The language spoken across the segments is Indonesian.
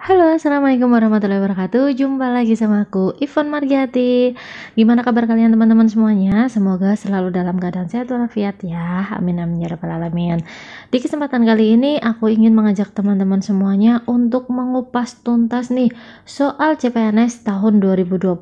Halo, assalamualaikum warahmatullahi wabarakatuh. Jumpa lagi sama aku, Ivan Margiati. Gimana kabar kalian teman-teman semuanya? Semoga selalu dalam keadaan sehat walafiat ya. Amin amin ya rabbal alamin. Di kesempatan kali ini aku ingin mengajak teman-teman semuanya untuk mengupas tuntas nih soal CPNS tahun 2021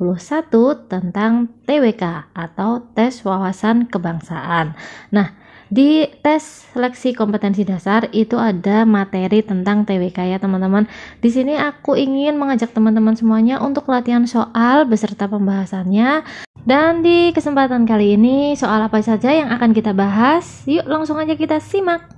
tentang TWK atau tes wawasan kebangsaan. Nah, di tes seleksi kompetensi dasar itu ada materi tentang TWK ya teman-teman. Di sini aku ingin mengajak teman-teman semuanya untuk latihan soal beserta pembahasannya. Dan di kesempatan kali ini soal apa saja yang akan kita bahas? Yuk langsung aja kita simak.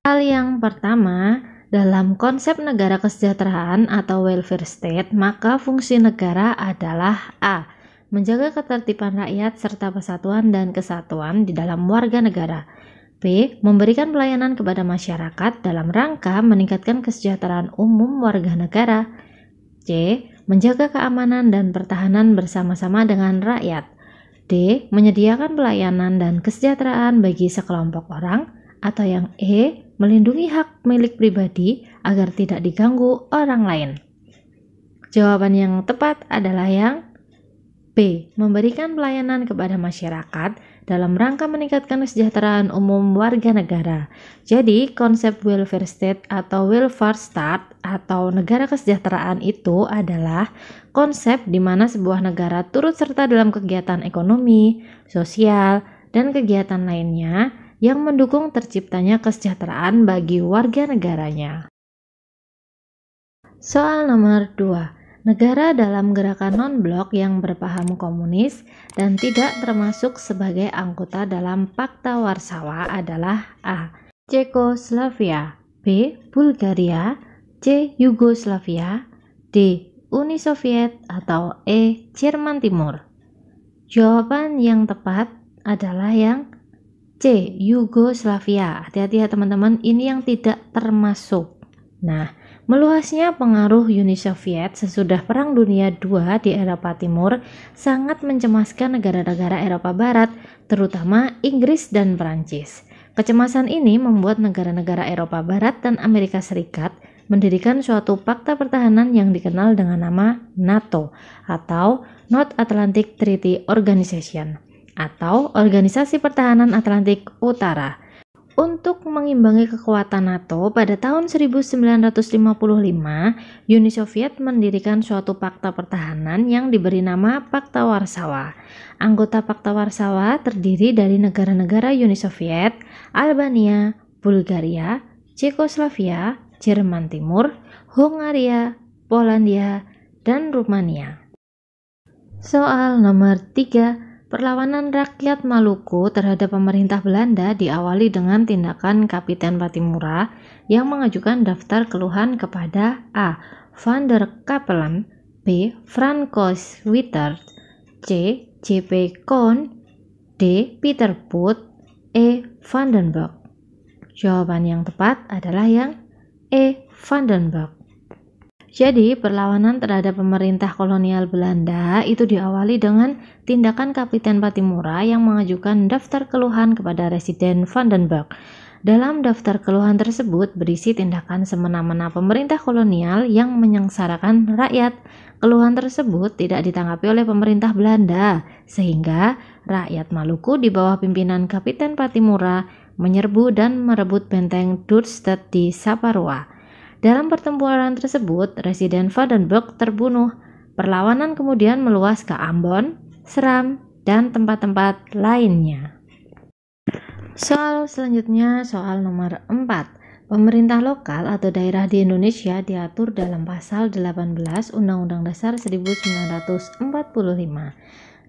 Hal yang pertama, dalam konsep negara kesejahteraan atau welfare state, maka fungsi negara adalah A. Menjaga ketertiban rakyat serta persatuan dan kesatuan di dalam warga negara. B. Memberikan pelayanan kepada masyarakat dalam rangka meningkatkan kesejahteraan umum warga negara. C. Menjaga keamanan dan pertahanan bersama-sama dengan rakyat. D. Menyediakan pelayanan dan kesejahteraan bagi sekelompok orang. Atau yang E. Melindungi hak milik pribadi agar tidak diganggu orang lain. Jawaban yang tepat adalah yang B. Memberikan pelayanan kepada masyarakat dalam rangka meningkatkan kesejahteraan umum warga negara. Jadi, konsep welfare state atau welfare state atau negara kesejahteraan itu adalah konsep di mana sebuah negara turut serta dalam kegiatan ekonomi, sosial, dan kegiatan lainnya yang mendukung terciptanya kesejahteraan bagi warga negaranya. Soal nomor 2. Negara dalam gerakan non-blok yang berpaham komunis dan tidak termasuk sebagai anggota dalam Pakta Warsawa adalah A. Cekoslovakia, B. Bulgaria, C. Yugoslavia, D. Uni Soviet, atau E. Jerman Timur. Jawaban yang tepat adalah yang C. Yugoslavia. Hati-hati ya teman-teman, ini yang tidak termasuk. Nah, meluasnya pengaruh Uni Soviet sesudah Perang Dunia II di Eropa Timur sangat mencemaskan negara-negara Eropa Barat, terutama Inggris dan Perancis. Kecemasan ini membuat negara-negara Eropa Barat dan Amerika Serikat mendirikan suatu pakta pertahanan yang dikenal dengan nama NATO atau North Atlantic Treaty Organization atau Organisasi Pertahanan Atlantik Utara. Untuk mengimbangi kekuatan NATO, pada tahun 1955, Uni Soviet mendirikan suatu pakta pertahanan yang diberi nama Pakta Warsawa. Anggota Pakta Warsawa terdiri dari negara-negara Uni Soviet, Albania, Bulgaria, Cekoslovakia, Jerman Timur, Hungaria, Polandia, dan Rumania. Soal nomor 3. Perlawanan rakyat Maluku terhadap pemerintah Belanda diawali dengan tindakan Kapiten Patimura yang mengajukan daftar keluhan kepada A. Van der Capellen, B. Francois Wittert, C. J.P. Koon, D. Peter Put, E. Vandenberg. Jawaban yang tepat adalah yang E. Vandenberg. Jadi, perlawanan terhadap pemerintah kolonial Belanda itu diawali dengan tindakan Kapiten Patimura yang mengajukan daftar keluhan kepada Residen Vandenberg. Dalam daftar keluhan tersebut berisi tindakan semena-mena pemerintah kolonial yang menyengsarakan rakyat. Keluhan tersebut tidak ditanggapi oleh pemerintah Belanda, sehingga rakyat Maluku di bawah pimpinan Kapiten Patimura menyerbu dan merebut benteng Dordtstad di Saparua. Dalam pertempuran tersebut, Residen Vandenberg terbunuh. Perlawanan kemudian meluas ke Ambon, Seram, dan tempat-tempat lainnya. Soal selanjutnya, soal nomor 4. Pemerintah lokal atau daerah di Indonesia diatur dalam pasal 18 Undang-Undang Dasar 1945.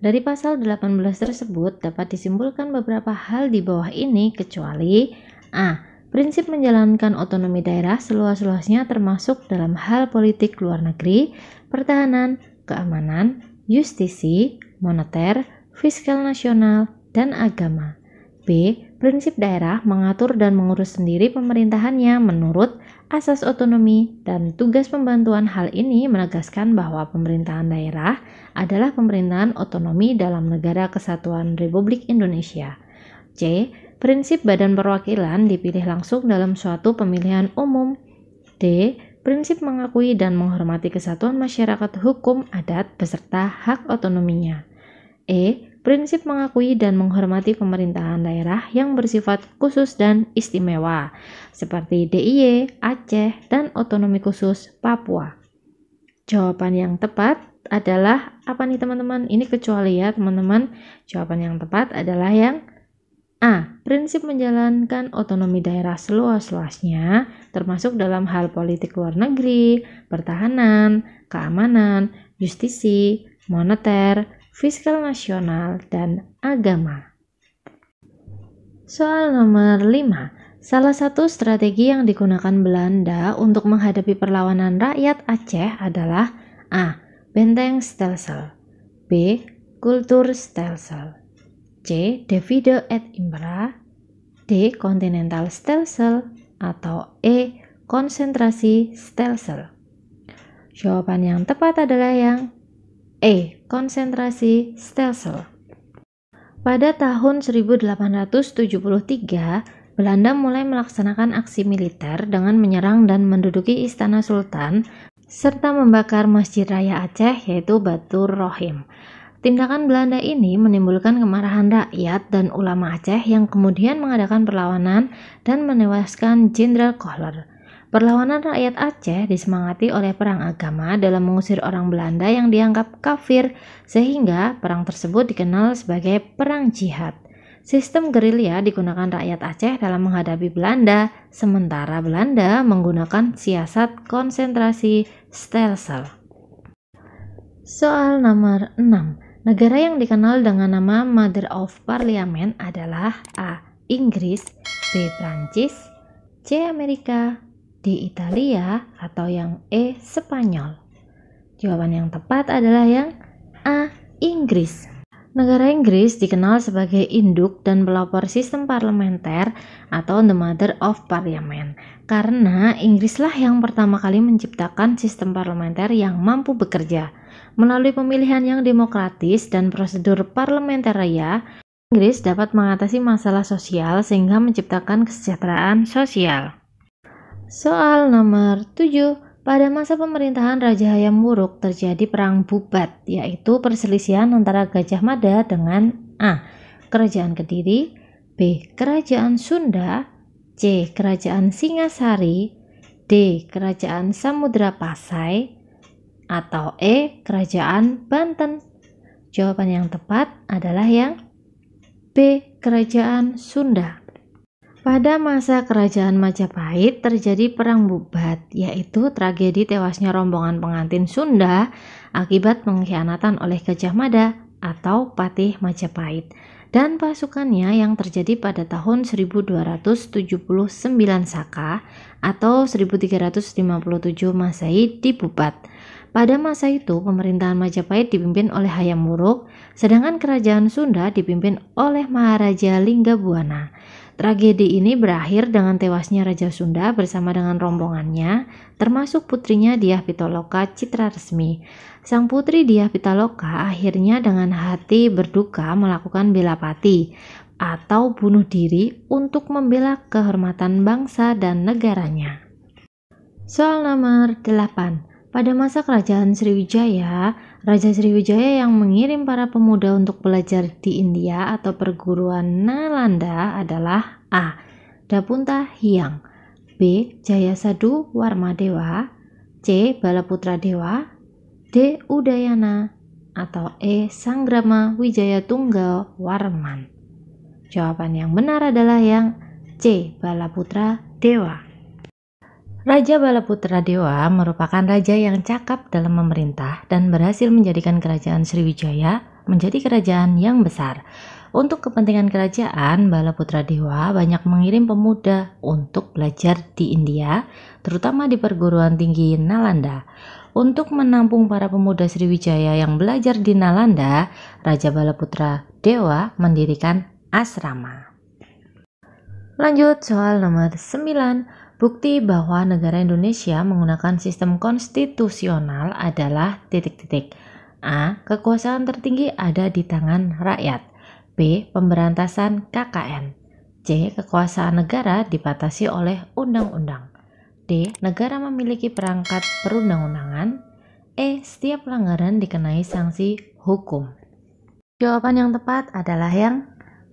Dari pasal 18 tersebut dapat disimpulkan beberapa hal di bawah ini kecuali A. Prinsip menjalankan otonomi daerah seluas-luasnya termasuk dalam hal politik luar negeri, pertahanan, keamanan, justisi, moneter, fiskal nasional, dan agama. B. Prinsip daerah mengatur dan mengurus sendiri pemerintahannya menurut asas otonomi, dan tugas pembantuan. Hal ini menegaskan bahwa pemerintahan daerah adalah pemerintahan otonomi dalam Negara Kesatuan Republik Indonesia. C. Prinsip badan perwakilan dipilih langsung dalam suatu pemilihan umum. D. Prinsip mengakui dan menghormati kesatuan masyarakat hukum adat beserta hak otonominya. E. Prinsip mengakui dan menghormati pemerintahan daerah yang bersifat khusus dan istimewa, seperti DIY, Aceh, dan otonomi khusus Papua. Jawaban yang tepat adalah apa nih teman-teman? Ini kecuali ya teman-teman. Jawaban yang tepat adalah yang A. Prinsip menjalankan otonomi daerah seluas-luasnya, termasuk dalam hal politik luar negeri, pertahanan, keamanan, justisi, moneter, fiskal nasional, dan agama. Soal nomor 5. Salah satu strategi yang digunakan Belanda untuk menghadapi perlawanan rakyat Aceh adalah A. Benteng Stelsel, B. Kultur Stelsel, C. Divide et Impera, D. Continental Stelsel, atau E. Konsentrasi Stelsel. Jawaban yang tepat adalah yang E. Konsentrasi Stelsel. Pada tahun 1873, Belanda mulai melaksanakan aksi militer dengan menyerang dan menduduki Istana Sultan serta membakar Masjid Raya Aceh yaitu Batur Rohim. Tindakan Belanda ini menimbulkan kemarahan rakyat dan ulama Aceh yang kemudian mengadakan perlawanan dan menewaskan Jenderal Kohler. Perlawanan rakyat Aceh disemangati oleh perang agama dalam mengusir orang Belanda yang dianggap kafir, sehingga perang tersebut dikenal sebagai perang jihad. Sistem gerilya digunakan rakyat Aceh dalam menghadapi Belanda, sementara Belanda menggunakan siasat konsentrasi Stelsel. Soal nomor 6. Negara yang dikenal dengan nama Mother of Parliament adalah A. Inggris, B. Prancis, C. Amerika, D. Italia, atau yang E. Spanyol. Jawaban yang tepat adalah yang A. Inggris. Negara Inggris dikenal sebagai induk dan pelopor sistem parlementer atau the Mother of Parliament karena Inggrislah yang pertama kali menciptakan sistem parlementer yang mampu bekerja. Melalui pemilihan yang demokratis dan prosedur parlementer raya, Inggris dapat mengatasi masalah sosial sehingga menciptakan kesejahteraan sosial. Soal nomor 7. Pada masa pemerintahan Raja Hayam Wuruk terjadi perang Bubat, yaitu perselisihan antara Gajah Mada dengan A. Kerajaan Kediri, B. Kerajaan Sunda, C. Kerajaan Singasari, D. Kerajaan Samudra Pasai, atau E. Kerajaan Banten. Jawaban yang tepat adalah yang B. Kerajaan Sunda. Pada masa Kerajaan Majapahit terjadi perang Bubat, yaitu tragedi tewasnya rombongan pengantin Sunda akibat pengkhianatan oleh Gajah Mada atau Patih Majapahit dan pasukannya yang terjadi pada tahun 1279 Saka atau 1357 Masehi di Bubat. Pada masa itu, pemerintahan Majapahit dipimpin oleh Hayam Wuruk, sedangkan kerajaan Sunda dipimpin oleh Maharaja Linggabuana. Tragedi ini berakhir dengan tewasnya Raja Sunda bersama dengan rombongannya, termasuk putrinya Dyah Pitaloka Citraresmi. Sang putri Dyah Pitaloka akhirnya dengan hati berduka melakukan bela pati atau bunuh diri untuk membela kehormatan bangsa dan negaranya. Soal nomor 8. Pada masa kerajaan Sriwijaya, Raja Sriwijaya yang mengirim para pemuda untuk belajar di India atau perguruan Nalanda adalah A. Dapunta Hyang, B. Jayasadu Warmadewa, C. Balaputra Dewa, D. Udayana, atau E. Sanggrama Wijayatunggal Warman. Jawaban yang benar adalah yang C. Balaputra Dewa. Raja Balaputra Dewa merupakan raja yang cakap dalam memerintah dan berhasil menjadikan kerajaan Sriwijaya menjadi kerajaan yang besar. Untuk kepentingan kerajaan, Balaputra Dewa banyak mengirim pemuda untuk belajar di India, terutama di perguruan tinggi Nalanda. Untuk menampung para pemuda Sriwijaya yang belajar di Nalanda, Raja Balaputra Dewa mendirikan asrama. Lanjut soal nomor 9. Bukti bahwa negara Indonesia menggunakan sistem konstitusional adalah titik-titik. A. Kekuasaan tertinggi ada di tangan rakyat. B. Pemberantasan KKN. C. Kekuasaan negara dibatasi oleh undang-undang. D. Negara memiliki perangkat perundang-undangan. E. Setiap pelanggaran dikenai sanksi hukum. Jawaban yang tepat adalah yang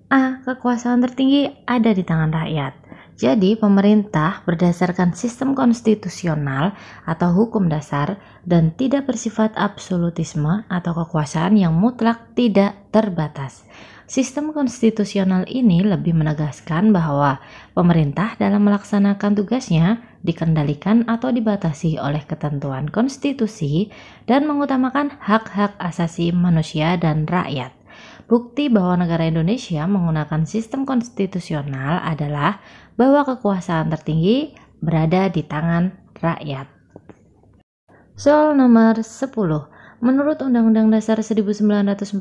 A. Kekuasaan tertinggi ada di tangan rakyat. Jadi, pemerintah berdasarkan sistem konstitusional atau hukum dasar dan tidak bersifat absolutisme atau kekuasaan yang mutlak tidak terbatas. Sistem konstitusional ini lebih menegaskan bahwa pemerintah dalam melaksanakan tugasnya dikendalikan atau dibatasi oleh ketentuan konstitusi dan mengutamakan hak-hak asasi manusia dan rakyat. Bukti bahwa negara Indonesia menggunakan sistem konstitusional adalah bahwa kekuasaan tertinggi berada di tangan rakyat. Soal nomor 10. Menurut Undang-Undang Dasar 1945,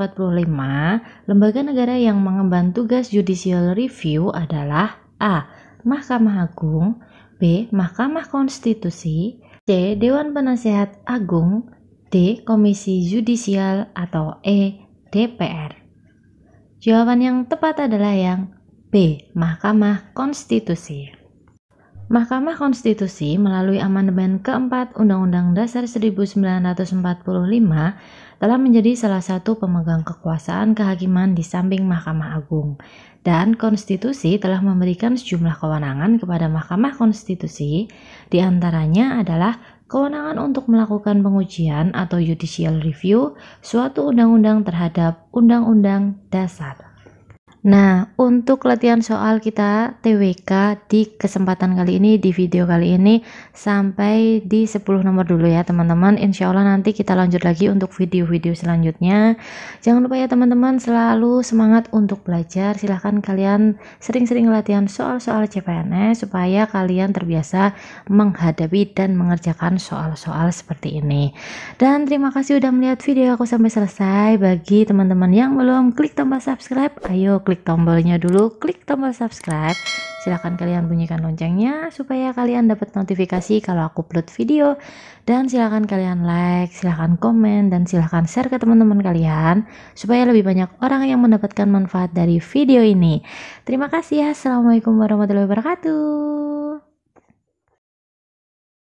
lembaga negara yang mengemban tugas judicial review adalah A. Mahkamah Agung, B. Mahkamah Konstitusi, C. Dewan Penasehat Agung, D. Komisi Yudisial, atau E. DPR. Jawaban yang tepat adalah yang B. Mahkamah Konstitusi. Mahkamah Konstitusi melalui amandemen keempat Undang-Undang Dasar 1945 telah menjadi salah satu pemegang kekuasaan kehakiman di samping Mahkamah Agung, dan konstitusi telah memberikan sejumlah kewenangan kepada Mahkamah Konstitusi, diantaranya adalah kewenangan untuk melakukan pengujian atau judicial review suatu undang-undang terhadap undang-undang dasar. Nah, untuk latihan soal kita TWK di kesempatan kali ini, di video kali ini sampai di 10 nomor dulu ya teman-teman. Insya Allah nanti kita lanjut lagi untuk video-video selanjutnya. Jangan lupa ya teman-teman, selalu semangat untuk belajar. Silahkan kalian sering-sering latihan soal-soal CPNS supaya kalian terbiasa menghadapi dan mengerjakan soal-soal seperti ini. Dan terima kasih udah melihat video aku sampai selesai. Bagi teman-teman yang belum klik tombol subscribe, ayo klik tombolnya dulu, klik tombol subscribe. Silahkan kalian bunyikan loncengnya supaya kalian dapat notifikasi kalau aku upload video. Dan silahkan kalian like, silahkan komen, dan silahkan share ke teman-teman kalian supaya lebih banyak orang yang mendapatkan manfaat dari video ini. Terima kasih ya. Assalamualaikum warahmatullahi wabarakatuh.